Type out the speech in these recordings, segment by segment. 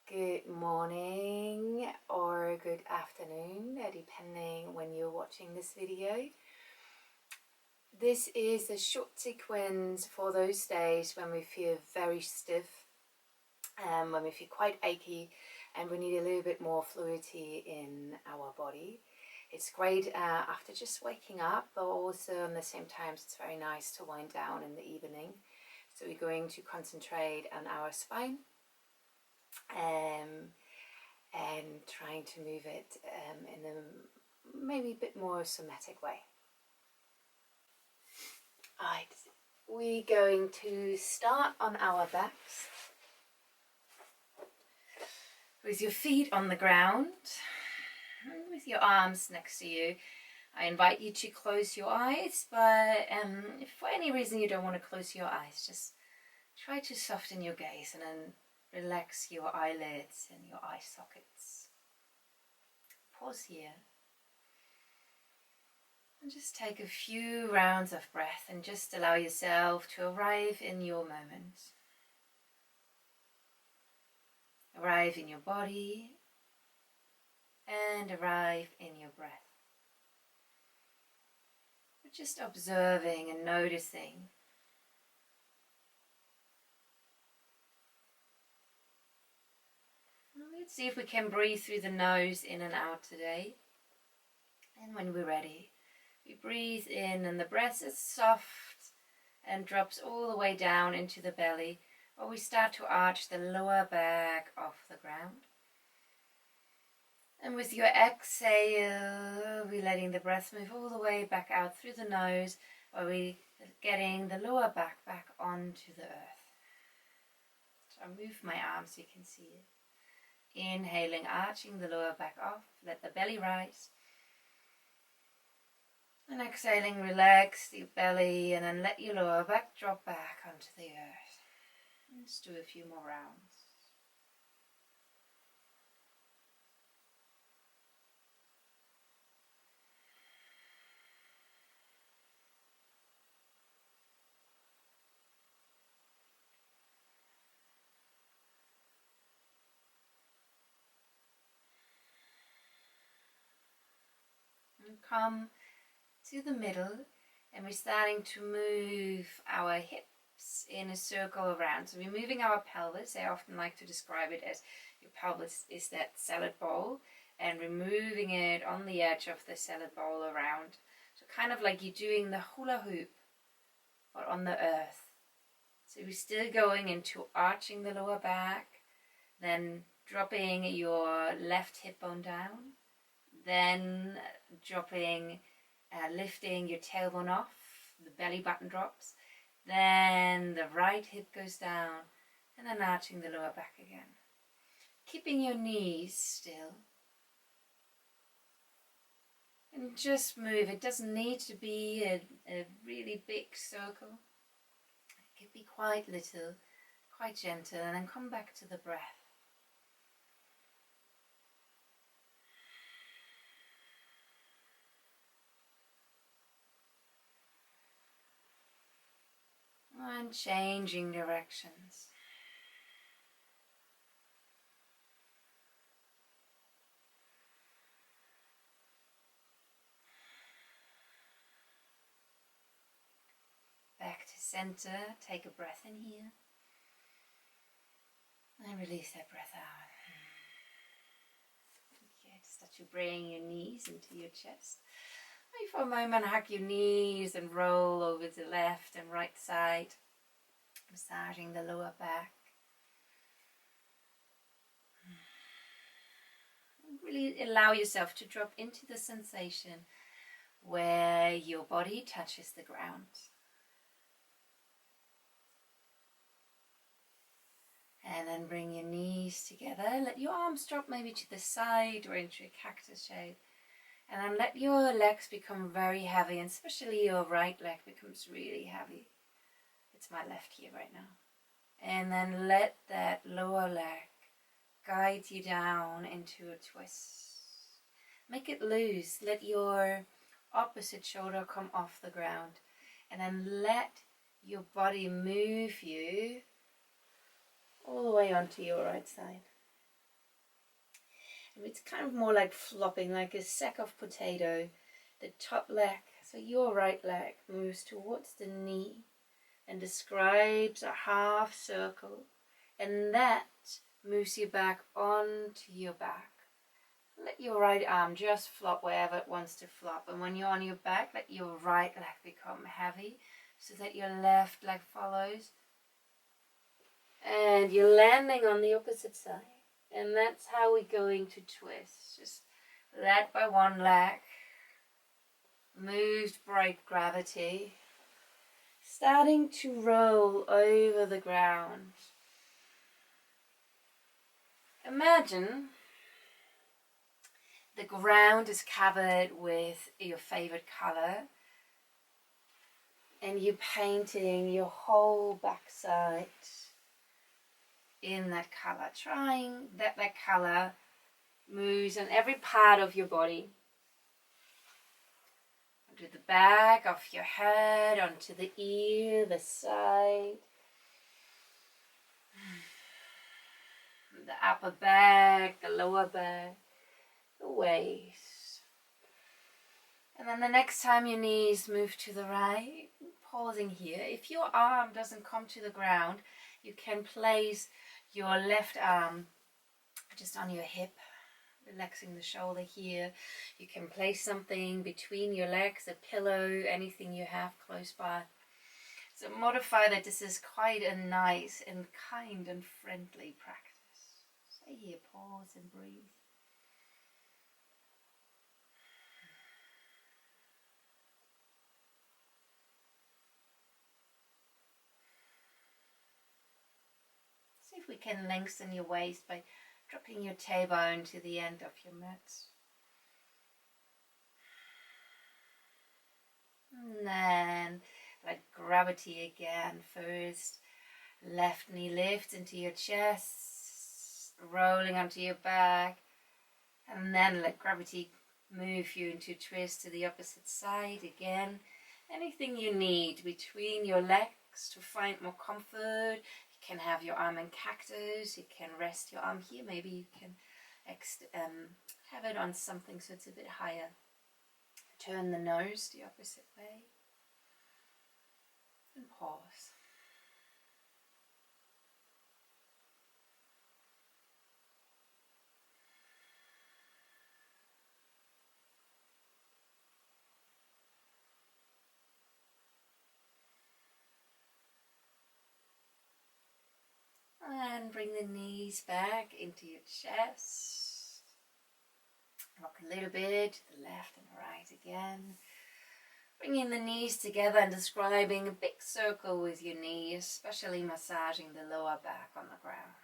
Good morning or good afternoon, depending when you're watching this video. This is a short sequence for those days when we feel very stiff, when we feel quite achy, and we need a little bit more fluidity in our body. It's great after just waking up, but also at the same time it's very nice to wind down in the evening. So we're going to concentrate on our spine and trying to move it in a maybe a bit more somatic way. Alright, we're going to start on our backs with your feet on the ground and with your arms next to you. I invite you to close your eyes, but if for any reason you don't want to close your eyes, just try to soften your gaze and then relax your eyelids and your eye sockets. Pause here and just take a few rounds of breath and just allow yourself to arrive in your moment. Arrive in your body and arrive in your breath. We're just observing and noticing. Let's see if we can breathe through the nose in and out today. And when we're ready, we breathe in and the breath is soft and drops all the way down into the belly, or we start to arch the lower back off the ground. And with your exhale, we're letting the breath move all the way back out through the nose, or we're getting the lower back onto the earth. So I move my arms so you can see it. Inhaling, arching the lower back off, let the belly rise. And exhaling, relax the belly and then let your lower back drop back onto the earth. Let's do a few more rounds. And come to the middle, and we're starting to move our hips in a circle around. So we're moving our pelvis. I often like to describe it as your pelvis is that salad bowl, and we're moving it on the edge of the salad bowl around. So kind of like you're doing the hula hoop, but on the earth. So we're still going into arching the lower back, then dropping your left hip bone down, then dropping, lifting your tailbone off, the belly button drops, then the right hip goes down, and then arching the lower back again. Keeping your knees still. And just move. It doesn't need to be a really big circle. It could be quite little, quite gentle, and then come back to the breath. And changing directions. Back to center, take a breath in here. And release that breath out. Okay, start to bring your knees into your chest. Maybe for a moment, hug your knees and roll over the left and right side, massaging the lower back. Really allow yourself to drop into the sensation where your body touches the ground. And then bring your knees together. Let your arms drop maybe to the side or into a cactus shape. And then let your legs become very heavy, and especially your right leg becomes really heavy. It's my left here right now. And then let that lower leg guide you down into a twist. Make it loose. Let your opposite shoulder come off the ground. And then let your body move you all the way onto your right side. It's kind of more like flopping, like a sack of potato. The top leg, so your right leg, moves towards the knee and describes a half circle, and that moves you back onto your back. Let your right arm just flop wherever it wants to flop, and when you're on your back, let your right leg become heavy so that your left leg follows, and you're landing on the opposite side. And that's how we're going to twist, just led by one leg, moved by gravity, starting to roll over the ground. Imagine the ground is covered with your favorite color, and you're painting your whole backside in that color, trying that color moves on every part of your body, onto the back of your head, onto the ear, the side, the upper back, the lower back, the waist. And then the next time your knees move to the right, pausing here. If your arm doesn't come to the ground, you can place your left arm just on your hip, relaxing the shoulder here. You can place something between your legs, a pillow, anything you have close by. So modify that this is quite a nice and kind and friendly practice. Stay here, pause and breathe. See if we can lengthen your waist by dropping your tailbone to the end of your mat. And then, like gravity again, first left knee lifts into your chest, rolling onto your back, and then let gravity move you into twist to the opposite side again. Anything you need between your legs to find more comfort. You can have your arm in cactus, you can rest your arm here, maybe you can have it on something so it's a bit higher. Turn the nose the opposite way and pause. And bring the knees back into your chest. Rock a little bit to the left and right again. Bringing the knees together and describing a big circle with your knees, especially massaging the lower back on the ground.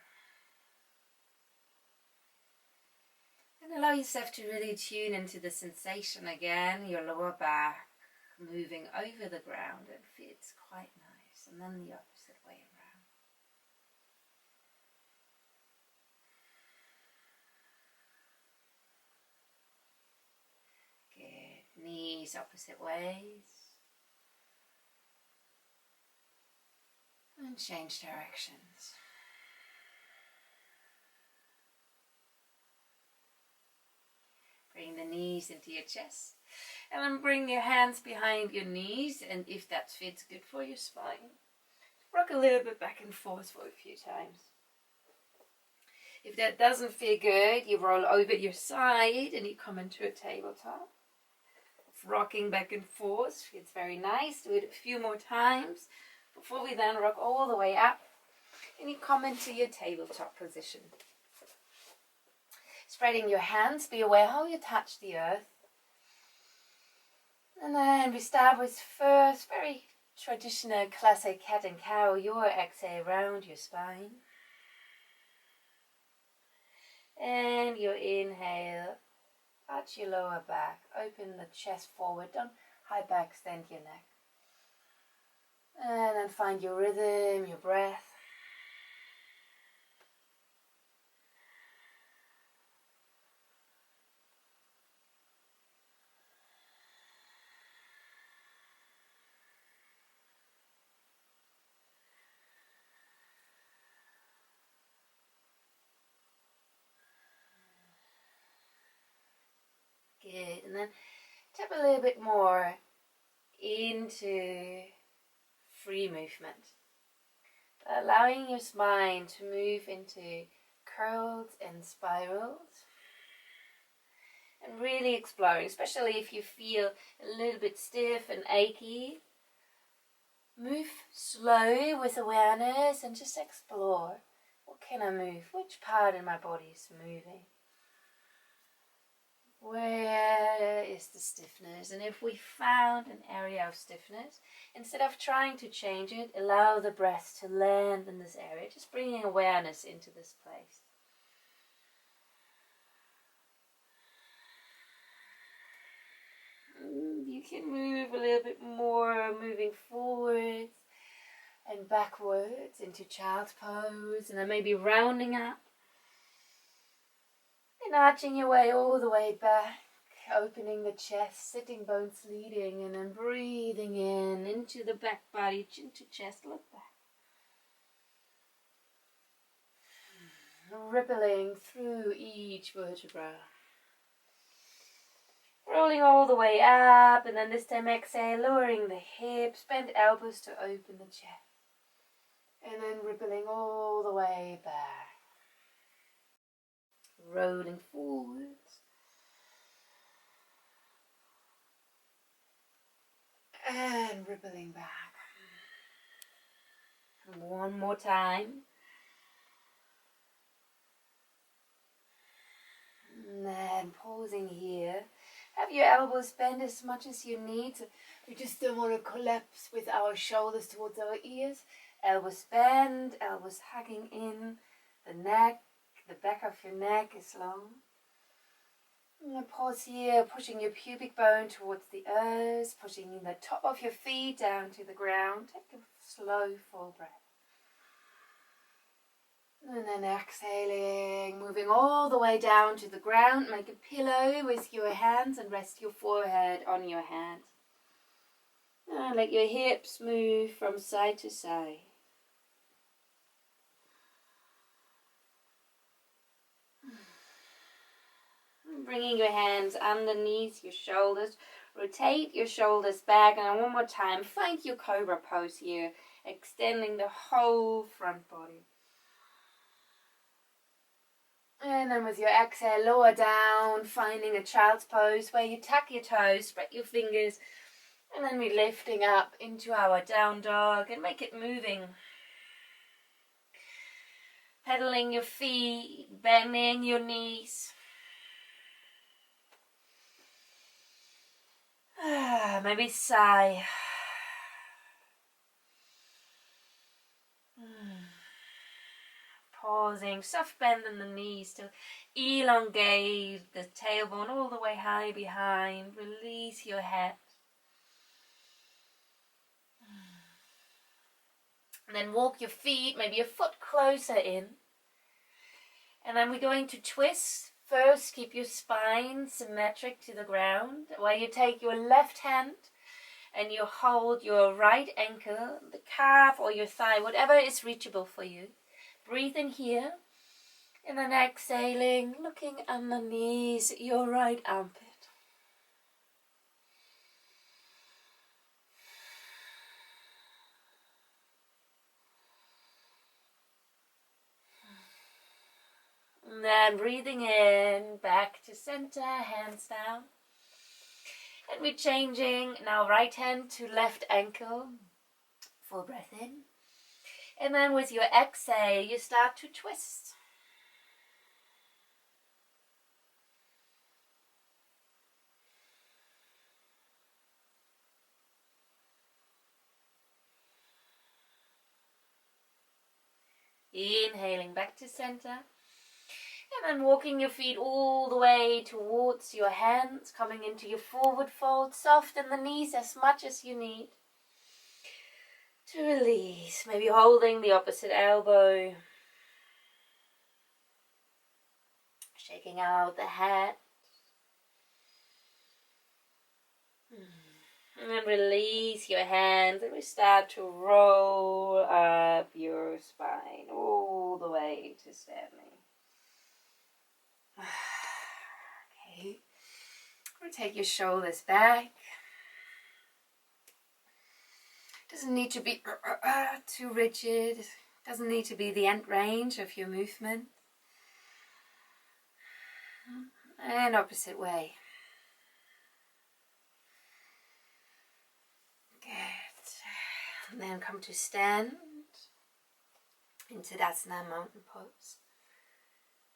And allow yourself to really tune into the sensation again, your lower back moving over the ground. It feels quite nice. And then the opposite way around. Good. Knees opposite ways. And change directions. Bring the knees into your chest. And then bring your hands behind your knees, and if that fits good for your spine, rock a little bit back and forth for a few times. If that doesn't feel good, you roll over your side and you come into a tabletop. Rocking back and forth, it's very nice. Do it a few more times before we then rock all the way up and you come into your tabletop position. Spreading your hands, be aware how you touch the earth. And then we start with first, very traditional classic cat and cow. Your exhale round your spine. And your inhale, arch your lower back, open the chest forward, don't high back, extend your neck. And then find your rhythm, your breath. and then tap a little bit more into free movement, allowing your spine to move into curls and spirals, and really exploring, especially if you feel a little bit stiff and achy. Move slowly with awareness and just explore. What can I move? Which part in my body is moving? Where is the stiffness? And if we found an area of stiffness, instead of trying to change it, allow the breath to land in this area, just bringing awareness into this place. You can move a little bit more, moving forwards and backwards into child's pose, and then maybe rounding up and arching your way all the way back, opening the chest, sitting bones leading, and then breathing in into the back body, chin to chest, look back. Rippling through each vertebra. Rolling all the way up, and then this time exhale, lowering the hips, bend elbows to open the chest. And then rippling all the way back. Rolling forwards. And rippling back. One more time. And then pausing here. Have your elbows bend as much as you need. So we just don't want to collapse with our shoulders towards our ears. Elbows bend, elbows hugging in. The neck, the back of your neck is long. And pause here, pushing your pubic bone towards the earth, pushing the top of your feet down to the ground. Take a slow, full breath. And then exhaling, moving all the way down to the ground. Make a pillow with your hands and rest your forehead on your hands. And let your hips move from side to side. Bringing your hands underneath your shoulders. Rotate your shoulders back. And one more time, find your cobra pose here. Extending the whole front body. And then with your exhale, lower down, finding a child's pose where you tuck your toes, spread your fingers, and then we're lifting up into our down dog and make it moving. Pedaling your feet, bending your knees. Maybe sigh. Pausing, soft bend in the knees to elongate the tailbone all the way high behind. Release your head. And then walk your feet, maybe a foot closer in. And then we're going to twist. First, keep your spine symmetric to the ground, while you take your left hand and you hold your right ankle, the calf or your thigh, whatever is reachable for you. Breathe in here, and then exhaling, looking underneath your right armpit. And then breathing in, back to center, hands down. And we're changing now right hand to left ankle. Full breath in. And then with your exhale, you start to twist. Inhaling back to center. And then walking your feet all the way towards your hands, coming into your forward fold. Soften the knees as much as you need to release. Maybe holding the opposite elbow. Shaking out the head. And then release your hands and we start to roll up your spine all the way to standing. Okay. Rotate your shoulders back. Doesn't need to be too rigid. Doesn't need to be the end range of your movement. And opposite way. Good. And then come to stand into Tadasana mountain pose.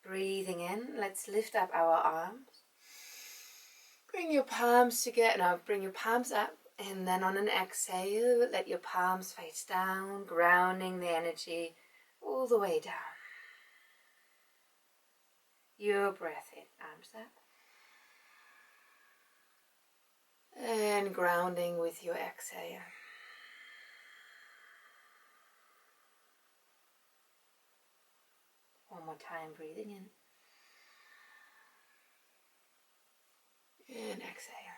Breathing in, let's lift up our arms. Bring your palms together. Now bring your palms up, and then on an exhale, let your palms face down, grounding the energy all the way down. Your breath in, arms up. And grounding with your exhale. One more time, breathing in. And exhale.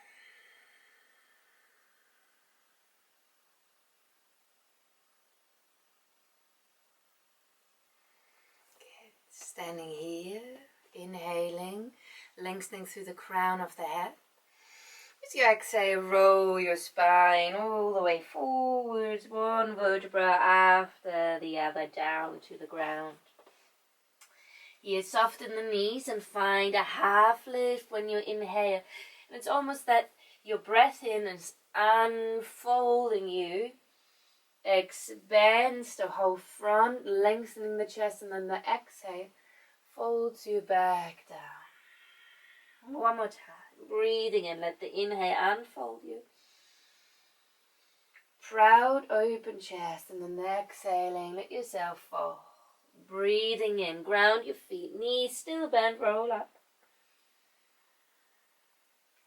Good. Standing here, inhaling, lengthening through the crown of the head. With your exhale, roll your spine all the way forwards, one vertebra after the other down to the ground. Here, soften the knees and find a half lift when you inhale. And it's almost that your breath in is unfolding you, expands the whole front, lengthening the chest, and then the exhale folds you back down. One more time, breathing in, let the inhale unfold you. Proud open chest, and then exhaling, let yourself fall. Breathing in, ground your feet, knees still bent, roll up.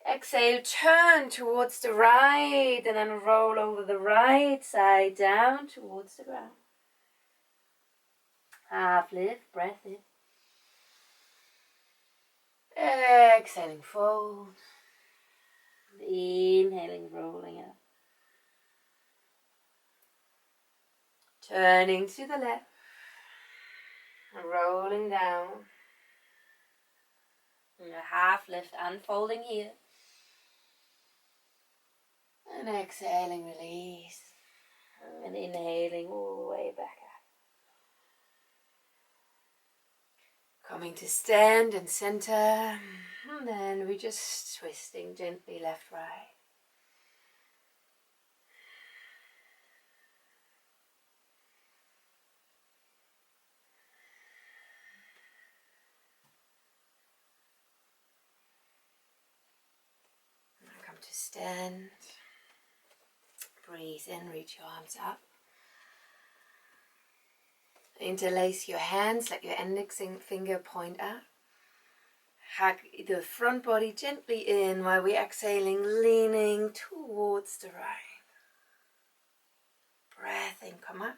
Exhale, turn towards the right and then roll over the right side down towards the ground. Half lift, breath in. Exhaling, fold. Inhaling, rolling up. Turning to the left. Rolling down. And a half lift, unfolding here. And exhaling, release. And inhaling all the way back up. Coming to stand and center. And then we're just twisting gently left, right. Come to stand. Breathe in, reach your arms up. Interlace your hands, let your index finger point up. Hug the front body gently in while we're exhaling, leaning towards the right. Breath in, come up.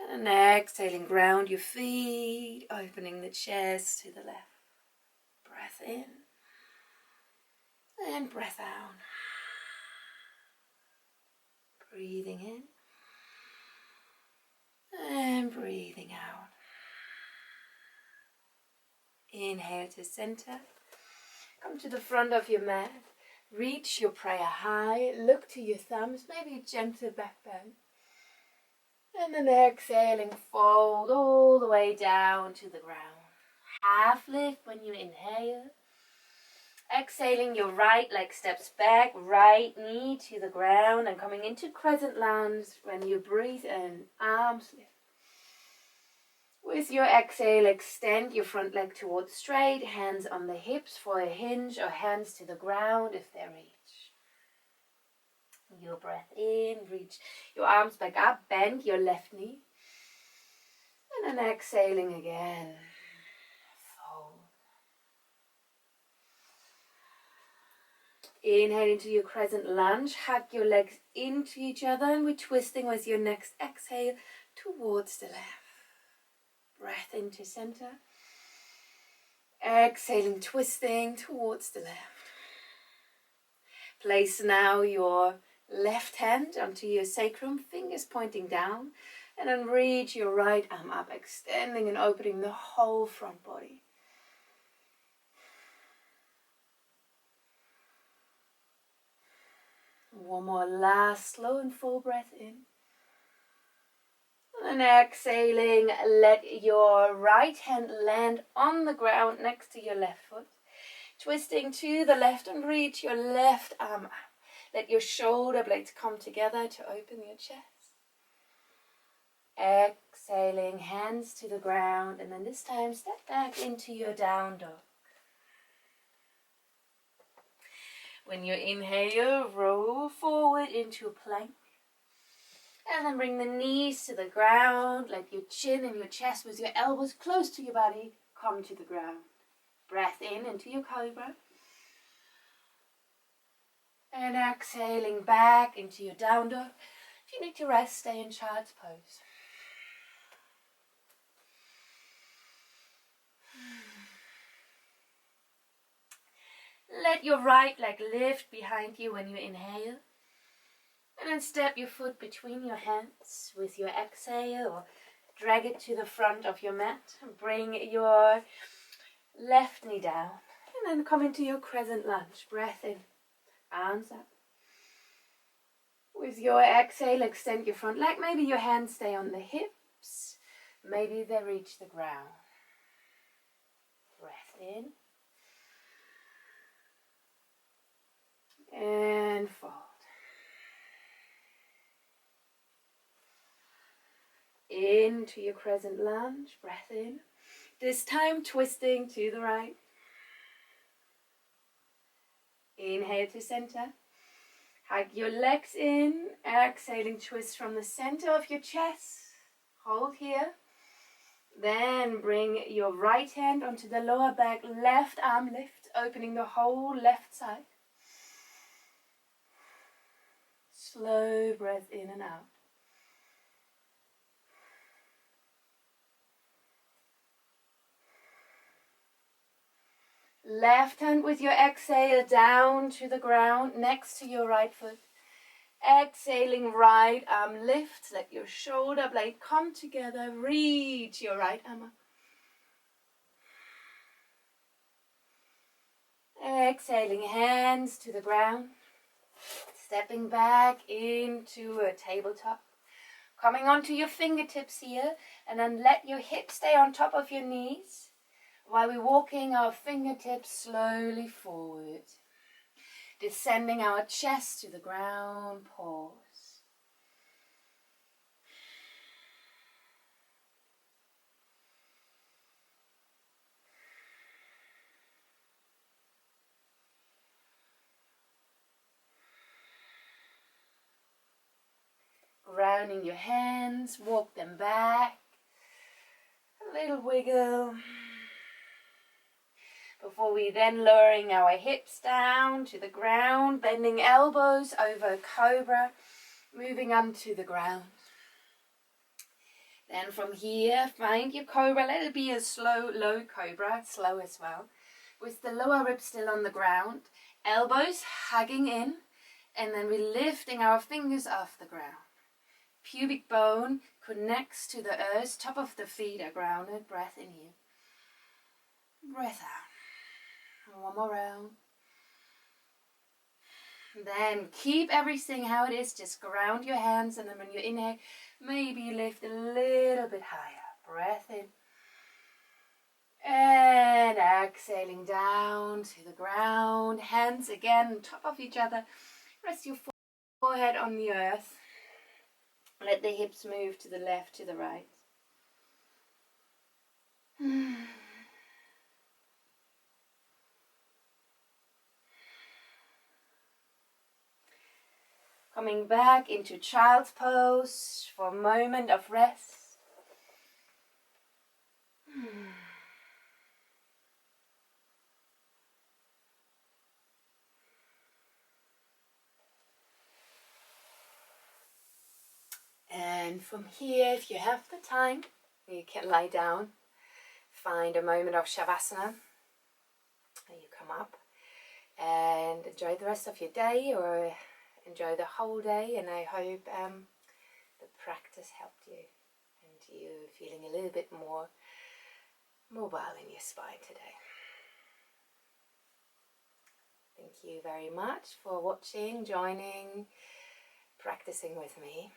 And exhaling, ground your feet, opening the chest to the left. Breath in. And breath out. Breathing in. And breathing out. Inhale to center. Come to the front of your mat. Reach your prayer high. Look to your thumbs. Maybe a gentle back bend. And then exhaling, fold all the way down to the ground. Half lift when you inhale. Exhaling, your right leg steps back, right knee to the ground, and coming into crescent lunge when you breathe in, arms lift. With your exhale, extend your front leg towards straight, hands on the hips for a hinge or hands to the ground if they reach. Your breath in, reach your arms back up, bend your left knee. And then exhaling again. Fold. Inhale into your crescent lunge, hug your legs into each other, and we're twisting with your next exhale towards the left. Breath into center. Exhaling, twisting towards the left. Place now your left hand onto your sacrum, fingers pointing down, and then reach your right arm up, extending and opening the whole front body. One more last slow and full breath in. And exhaling, let your right hand land on the ground next to your left foot. Twisting to the left and reach your left arm up. Let your shoulder blades come together to open your chest. Exhaling, hands to the ground, and then this time step back into your down dog. When you inhale, roll forward into a plank. And then bring the knees to the ground. Let your chin and your chest with your elbows close to your body come to the ground. Breath in into your cobra. And exhaling back into your down dog. If you need to rest, stay in child's pose. Let your right leg lift behind you when you inhale. And then step your foot between your hands with your exhale, or drag it to the front of your mat. Bring your left knee down. And then come into your crescent lunge. Breath in, arms up. With your exhale, extend your front leg. Maybe your hands stay on the hips. Maybe they reach the ground. Breath in. And fold. Into your crescent lunge. Breath in. This time twisting to the right. Inhale to center. Hug your legs in. Exhaling, twist from the center of your chest. Hold here. Then bring your right hand onto the lower back. Left arm lift, opening the whole left side. Slow breath in and out. Left hand with your exhale down to the ground next to your right foot. Exhaling, right arm lift. Let your shoulder blade come together. Reach your right arm up. Exhaling, hands to the ground. Stepping back into a tabletop. Coming onto your fingertips here. And then let your hips stay on top of your knees. While we're walking our fingertips slowly forward. Descending our chest to the ground, pause. Grounding your hands, walk them back. A little wiggle. Before we then lowering our hips down to the ground, bending elbows over cobra, moving onto the ground. Then from here, find your cobra. Let it be a slow, low cobra, slow as well. With the lower ribs still on the ground, elbows hugging in, and then we're lifting our fingers off the ground. Pubic bone connects to the earth, top of the feet are grounded. Breath in here. Breath out. One more round. Then keep everything how it is. Just ground your hands, and then when you inhale, maybe lift a little bit higher. Breath in. And exhaling down to the ground. Hands again on top of each other. Rest your forehead on the earth. Let the hips move to the left, to the right. Coming back into child's pose for a moment of rest. And from here, if you have the time, you can lie down. Find a moment of Shavasana. You come up and enjoy the rest of your day, or enjoy the whole day. And I hope the practice helped you and you're feeling a little bit more mobile in your spine today. Thank you very much for watching, joining, practicing with me.